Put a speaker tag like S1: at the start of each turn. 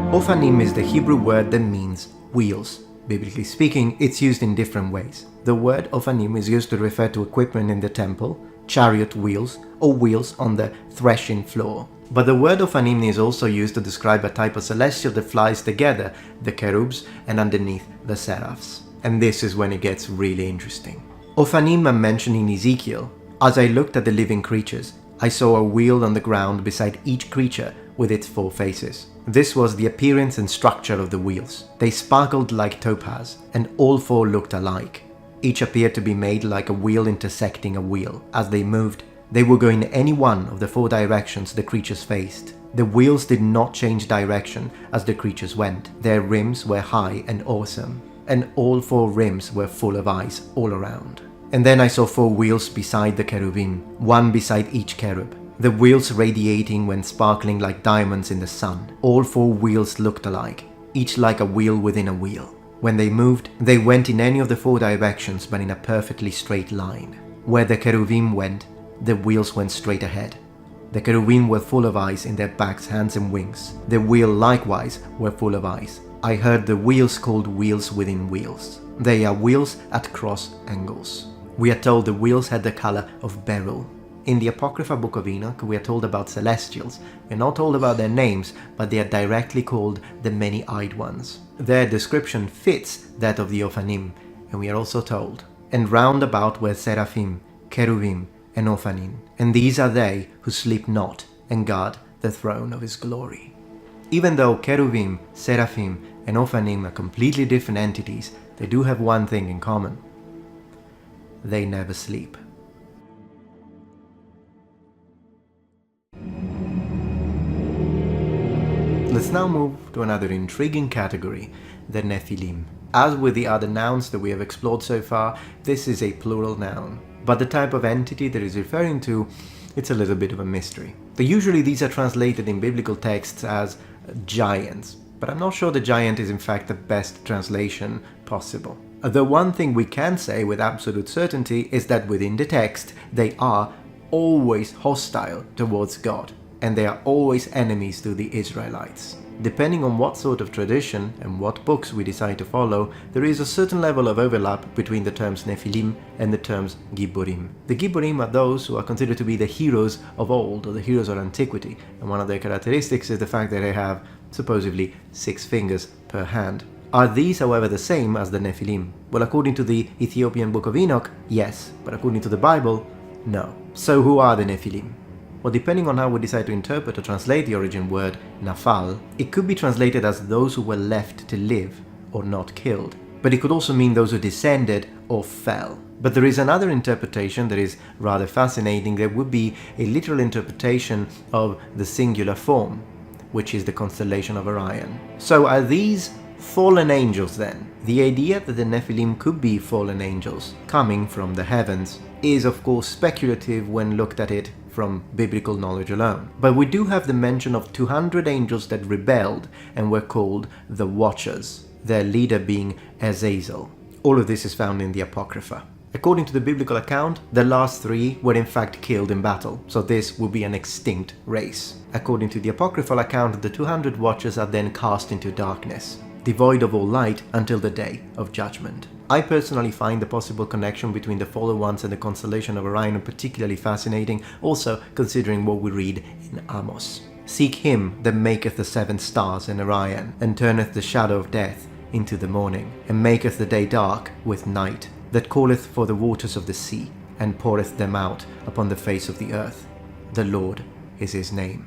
S1: Ophanim is the Hebrew word that means wheels. Biblically speaking, it's used in different ways. The word Ophanim is used to refer to equipment in the temple, chariot wheels, or wheels on the threshing floor. But the word Ophanim is also used to describe a type of celestial that flies together, the cherubs, and underneath the seraphs. And this is when it gets really interesting. Ophanim are mentioned in Ezekiel. As I looked at the living creatures, I saw a wheel on the ground beside each creature with its 4 faces. This was the appearance and structure of the wheels. They sparkled like topaz, and all 4 looked alike. Each appeared to be made like a wheel intersecting a wheel. As they moved, they would go in any one of the 4 directions the creatures faced. The wheels did not change direction as the creatures went. Their rims were high and awesome, and all 4 rims were full of eyes all around. And then I saw 4 wheels beside the cherubim, one beside each cherub. The wheels radiating when sparkling like diamonds in the sun. All 4 wheels looked alike, each like a wheel within a wheel. When they moved, they went in any of the 4 directions but in a perfectly straight line. Where the cherubim went, the wheels went straight ahead. The cherubim were full of eyes in their backs, hands and wings. The wheel likewise were full of eyes. I heard the wheels called wheels within wheels. They are wheels at cross angles. We are told the wheels had the color of beryl. In the Apocrypha Book of Enoch, we are told about celestials. We are not told about their names, but they are directly called the many-eyed ones. Their description fits that of the Ophanim, and we are also told, and round about were seraphim, cherubim, and Ophanim, and these are they who sleep not and guard the throne of his glory. Even though cherubim, seraphim, and Ophanim are completely different entities, they do have one thing in common. They never sleep. Let's now move to another intriguing category, the Nefilim. As with the other nouns that we have explored so far, this is a plural noun. But the type of entity that is referring to, it's a little bit of a mystery. Usually these are translated in biblical texts as giants, but I'm not sure the giant is in fact the best translation possible. The one thing we can say with absolute certainty is that within the text, they are always hostile towards God, and they are always enemies to the Israelites. Depending on what sort of tradition and what books we decide to follow, there is a certain level of overlap between the terms Nefilim and the terms Gibborim. The Gibborim are those who are considered to be the heroes of old, or the heroes of antiquity, and one of their characteristics is the fact that they have, supposedly, 6 fingers per hand. Are these, however, the same as the Nefilim? Well, according to the Ethiopian Book of Enoch, yes, but according to the Bible, no. So who are the Nefilim? Well, depending on how we decide to interpret or translate the origin word nafal, it could be translated as those who were left to live or not killed. But it could also mean those who descended or fell. But there is another interpretation that is rather fascinating. There would be a literal interpretation of the singular form, which is the constellation of Orion. So are these fallen angels then? The idea that the Nephilim could be fallen angels coming from the heavens is of course speculative when looked at it from biblical knowledge alone. But we do have the mention of 200 angels that rebelled and were called the Watchers, their leader being Azazel. All of this is found in the Apocrypha. According to the biblical account, the last 3 were in fact killed in battle, so this will be an extinct race. According to the apocryphal account, the 200 Watchers are then cast into darkness, devoid of all light until the day of judgment. I personally find the possible connection between the fallen ones and the constellation of Orion particularly fascinating, also considering what we read in Amos. Seek him that maketh the 7 stars in Orion, and turneth the shadow of death into the morning, and maketh the day dark with night, that calleth for the waters of the sea, and poureth them out upon the face of the earth. The Lord is his name.